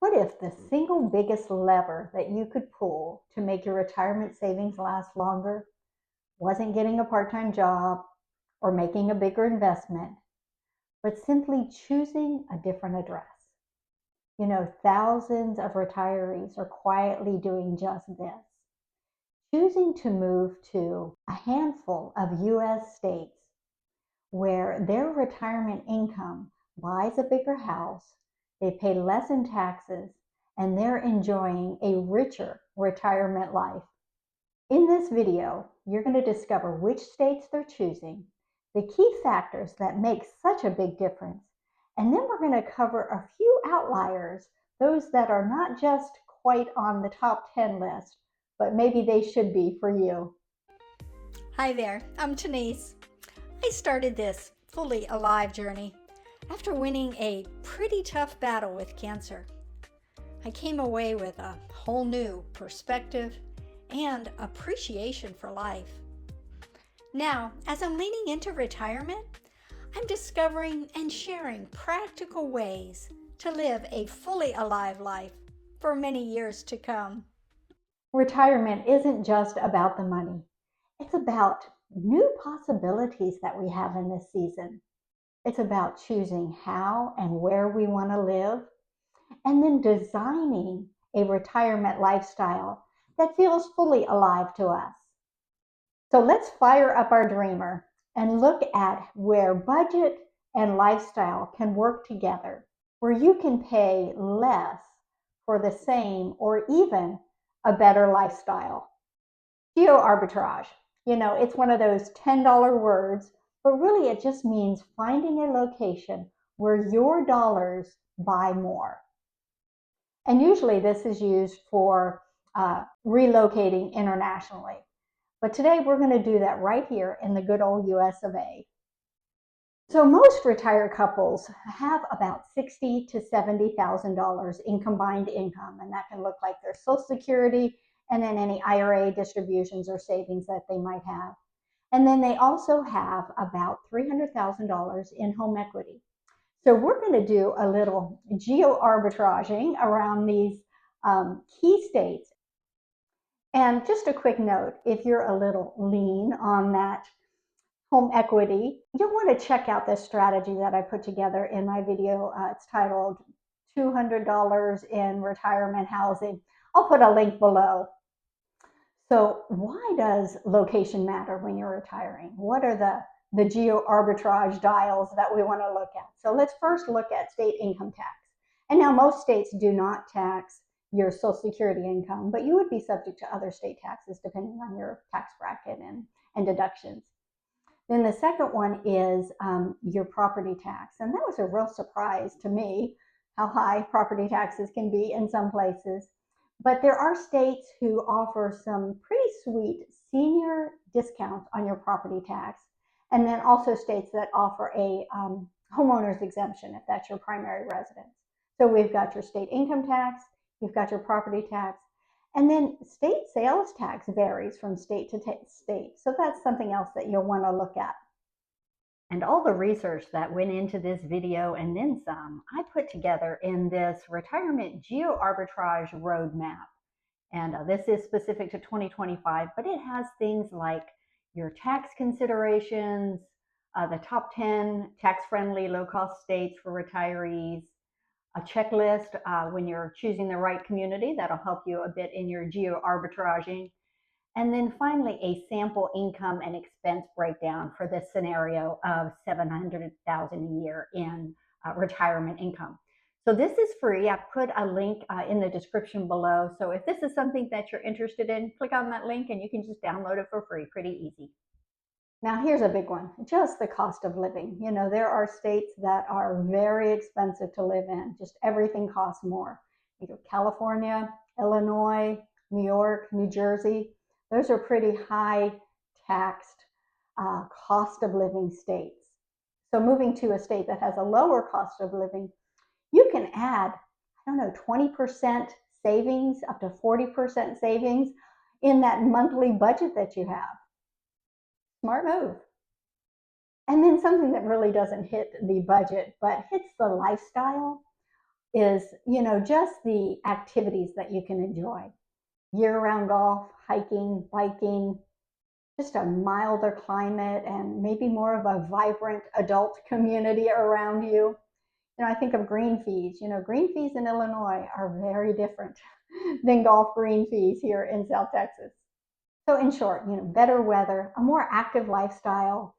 What if the single biggest lever that you could pull to make your retirement savings last longer wasn't getting a part-time job or making a bigger investment, but simply choosing a different address? Thousands of retirees are quietly doing just this, choosing to move to a handful of US states where their retirement income buys a bigger house, they pay less in taxes, and they're enjoying a richer retirement life. In this video, you're going to discover which states they're choosing, the key factors that make such a big difference, and then we're going to cover a few outliers, those that are not just quite on the top 10 list, but maybe they should be for you. Hi there, I'm Denise. I started this fully alive journey after winning a pretty tough battle with cancer. I came away with a whole new perspective and appreciation for life. Now, as I'm leaning into retirement, I'm discovering and sharing practical ways to live a fully alive life for many years to come. Retirement isn't just about the money. It's about new possibilities that we have in this season. It's about choosing how and where we want to live, and then designing a retirement lifestyle that feels fully alive to us. So let's fire up our dreamer and look at where budget and lifestyle can work together, where you can pay less for the same or even a better lifestyle. Geo-arbitrage, it's one of those $10 words, but really it just means finding a location where your dollars buy more. And usually this is used for relocating internationally. But today we're going to do that right here in the good old US of A. So most retired couples have about $60,000 to $70,000 in combined income, and that can look like their Social Security and then any IRA distributions or savings that they might have. And then they also have about $300,000 in home equity. So we're going to do a little geo-arbitraging around these key states. And just a quick note, if you're a little lean on that home equity, you'll want to check out this strategy that I put together in my video. It's titled $200 in Retirement Housing. I'll put a link below. So why does location matter when you're retiring? What are the geo-arbitrage dials that we want to look at? So let's first look at state income tax. And now most states do not tax your Social Security income, but you would be subject to other state taxes depending on your tax bracket and deductions. Then the second one is your property tax. And that was a real surprise to me, how high property taxes can be in some places. But there are states who offer some pretty sweet senior discounts on your property tax. And then also states that offer a homeowner's exemption if that's your primary residence. So we've got your state income tax, you've got your property tax, and then state sales tax varies from state to state. So that's something else that you'll want to look at. And all the research that went into this video and then some, I put together in this retirement geo-arbitrage roadmap. And this is specific to 2025, but it has things like your tax considerations, the top 10 tax-friendly low-cost states for retirees, a checklist when you're choosing the right community that'll help you a bit in your geo-arbitraging. And then finally, a sample income and expense breakdown for this scenario of $700,000 a year in retirement income. So this is free. I put a link in the description below. So if this is something that you're interested in, click on that link and you can just download it for free. Pretty easy. Now here's a big one, just the cost of living. There are states that are very expensive to live in. Just everything costs more. California, Illinois, New York, New Jersey. Those are pretty high taxed cost of living states. So moving to a state that has a lower cost of living, you can add, 20% savings, up to 40% savings in that monthly budget that you have. Smart move. And then something that really doesn't hit the budget, but hits the lifestyle. is, just the activities that you can enjoy. Year-round golf, hiking, biking, just a milder climate, and maybe more of a vibrant adult community around you. I think of green fees. Green fees in Illinois are very different than golf green fees here in South Texas. So in short, better weather, a more active lifestyle,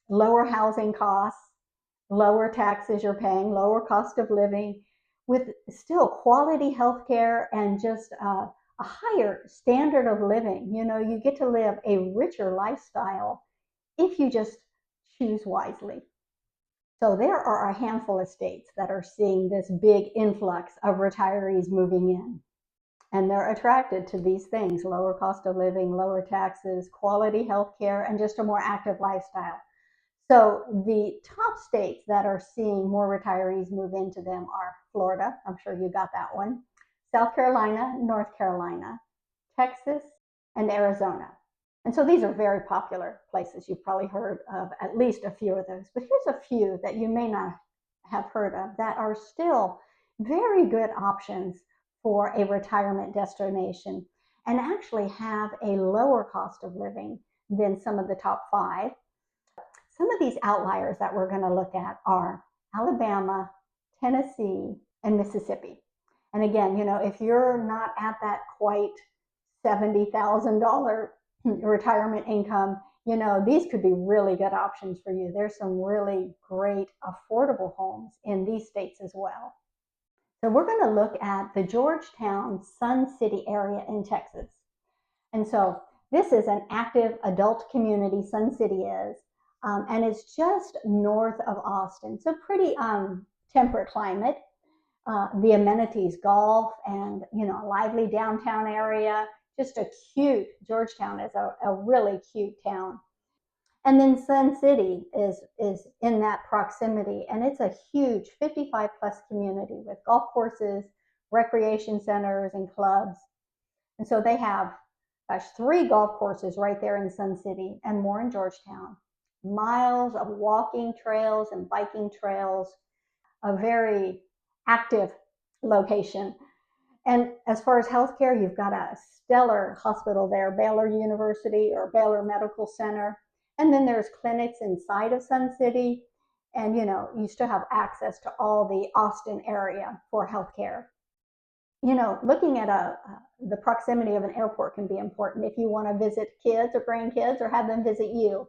lower housing costs, lower taxes you're paying, lower cost of living, with still quality health care and just a higher standard of living. You get to live a richer lifestyle if you just choose wisely. So there are a handful of states that are seeing this big influx of retirees moving in. And they're attracted to these things: lower cost of living, lower taxes, quality health care, and just a more active lifestyle. So the top states that are seeing more retirees move into them are Florida, I'm sure you got that one, South Carolina, North Carolina, Texas, and Arizona. And so these are very popular places. You've probably heard of at least a few of those. But here's a few that you may not have heard of that are still very good options for a retirement destination and actually have a lower cost of living than some of the top 5. Some of these outliers that we're going to look at are Alabama, Tennessee, and Mississippi. And again, if you're not at that quite $70,000 retirement income, these could be really good options for you. There's some really great affordable homes in these states as well. So we're going to look at the Georgetown, Sun City area in Texas. And so this is an active adult community, Sun City is, and it's just north of Austin. So pretty temperate climate. The amenities, golf, and a lively downtown area. Just a cute, Georgetown is a really cute town. And then Sun City is in that proximity, and it's a huge 55 plus community with golf courses, recreation centers, and clubs. And so they have, 3 golf courses right there in Sun City and more in Georgetown. Miles of walking trails and biking trails, a very active location. And as far as healthcare, you've got a stellar hospital there, Baylor University or Baylor Medical Center. And then there's clinics inside of Sun City. And, you still have access to all the Austin area for healthcare. Looking at the proximity of an airport can be important if you want to visit kids or grandkids or have them visit you.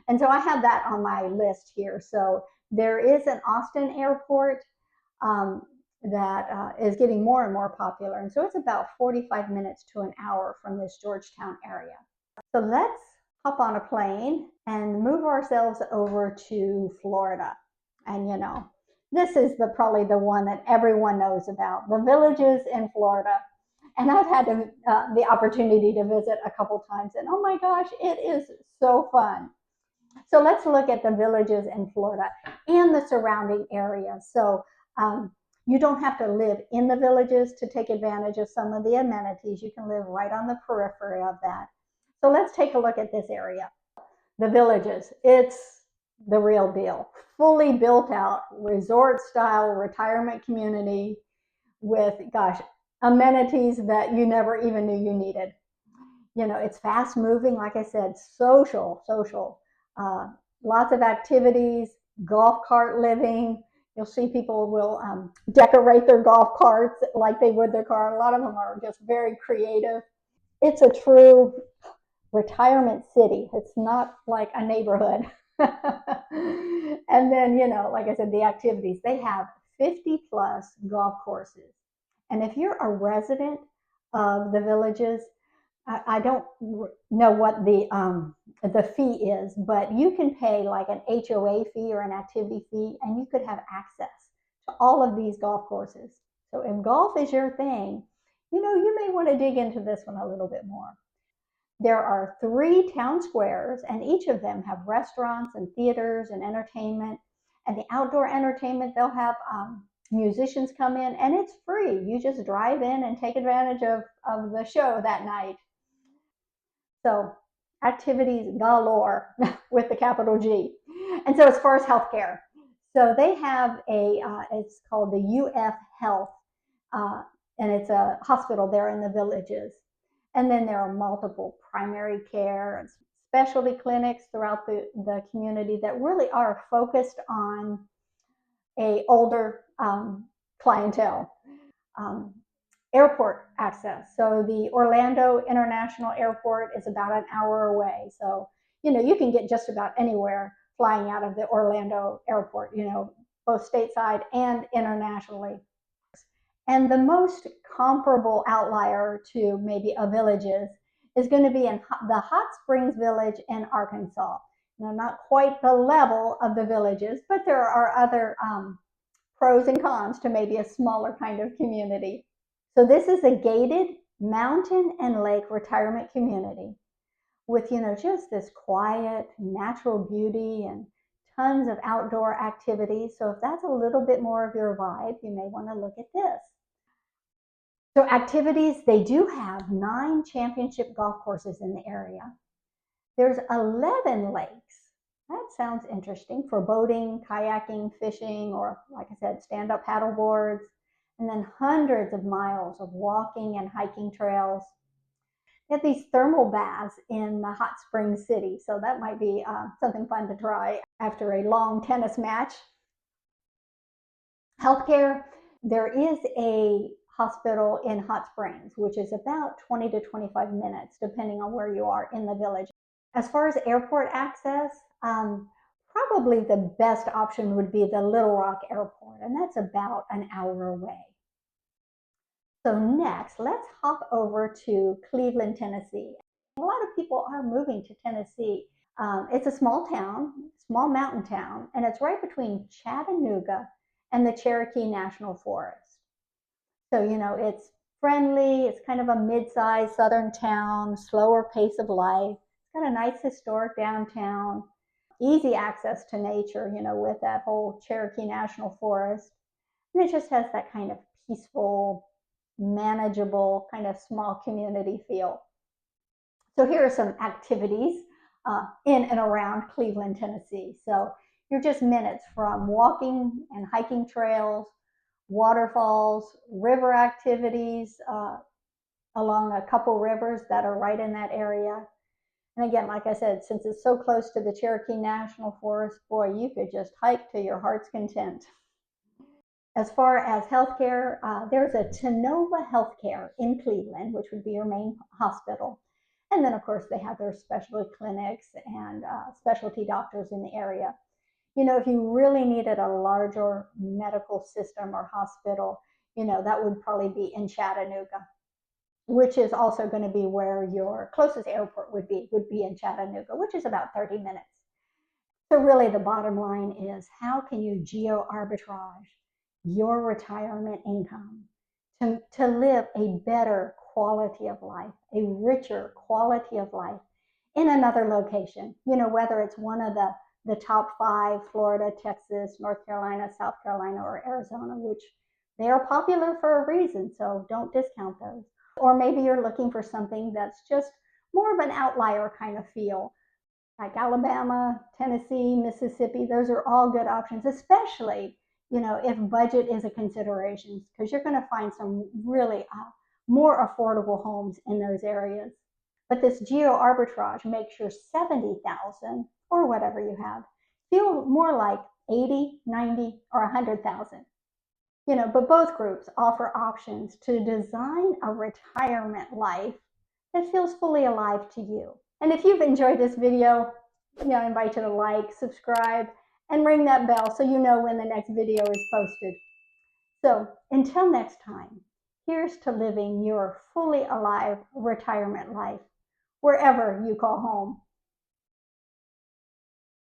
And so I have that on my list here. So there is an Austin airport that is getting more and more popular. And so it's about 45 minutes to an hour from this Georgetown area. So let's hop on a plane and move ourselves over to Florida. And this is probably the one that everyone knows about, the villages in Florida. And I've had the opportunity to visit a couple times, and oh my gosh, it is so fun. So let's look at the villages in Florida and the surrounding areas. So you don't have to live in the villages to take advantage of some of the amenities. You can live right on the periphery of that. So let's take a look at this area. The villages, it's the real deal. Fully built out resort style retirement community with, amenities that you never even knew you needed. It's fast moving, like I said, social, lots of activities, golf cart living. You'll see people will decorate their golf carts like they would their car. A lot of them are just very creative. It's a true retirement city. It's not like a neighborhood. And then, like I said, the activities, they have 50 plus golf courses. And if you're a resident of the villages, I don't know what the fee is, but you can pay like an HOA fee or an activity fee, and you could have access to all of these golf courses. So if golf is your thing, you may want to dig into this one a little bit more. There are 3 town squares, and each of them have restaurants and theaters and entertainment. And the outdoor entertainment, they'll have musicians come in, and it's free. You just drive in and take advantage of the show that night. So activities galore with the capital G. And so as far as healthcare, So they have it's called the UF Health, uh, and it's a hospital there in the villages. And then there are multiple primary care and specialty clinics throughout the community that really are focused on a older clientele. Um, Airport access. So the Orlando International Airport is about an hour away. So, you can get just about anywhere flying out of the Orlando airport, both stateside and internationally. And the most comparable outlier to maybe a villages is going to be in the Hot Springs Village in Arkansas. Not quite the level of the villages, but there are other pros and cons to maybe a smaller kind of community. So this is a gated mountain and lake retirement community with, just this quiet natural beauty and tons of outdoor activities. So if that's a little bit more of your vibe, you may want to look at this. So activities, they do have 9 championship golf courses in the area. There's 11 lakes. That sounds interesting for boating, kayaking, fishing, or like I said, stand-up paddle boards, and then hundreds of miles of walking and hiking trails. They have these thermal baths in the hot spring city, so that might be something fun to try after a long tennis match. Healthcare, there is a hospital in Hot Springs, which is about 20 to 25 minutes, depending on where you are in the village. As far as airport access, probably the best option would be the Little Rock Airport, and that's about an hour away. So next, let's hop over to Cleveland, Tennessee. A lot of people are moving to Tennessee. It's a small town, small mountain town, and it's right between Chattanooga and the Cherokee National Forest. So, it's friendly, it's kind of a mid-sized southern town, slower pace of life. It's got a nice historic downtown, easy access to nature, with that whole Cherokee National Forest. And it just has that kind of peaceful, manageable, kind of small community feel. So here are some activities in and around Cleveland, Tennessee. So you're just minutes from walking and hiking trails, waterfalls, river activities along a couple rivers that are right in that area. And again, like I said, since it's so close to the Cherokee National Forest, boy, you could just hike to your heart's content. As far as healthcare, there's a Tenova Healthcare in Cleveland, which would be your main hospital. And then, of course, they have their specialty clinics and specialty doctors in the area. If you really needed a larger medical system or hospital, that would probably be in Chattanooga, which is also going to be where your closest airport would be in Chattanooga, which is about 30 minutes. So really the bottom line is, how can you geo-arbitrage your retirement income to live a better quality of life, a richer quality of life in another location, whether it's one of the top 5, Florida, Texas, North Carolina, South Carolina, or Arizona, which they are popular for a reason, so don't discount those. Or maybe you're looking for something that's just more of an outlier kind of feel, like Alabama, Tennessee, Mississippi. Those are all good options, especially if budget is a consideration, because you're going to find some really more affordable homes in those areas. But this geo-arbitrage makes your 70,000 or whatever you have feel more like 80, 90, or 100,000. But both groups offer options to design a retirement life that feels fully alive to you. And if you've enjoyed this video, I invite you to like, subscribe, and ring that bell so you know when the next video is posted. So until next time, here's to living your fully alive retirement life, wherever you call home.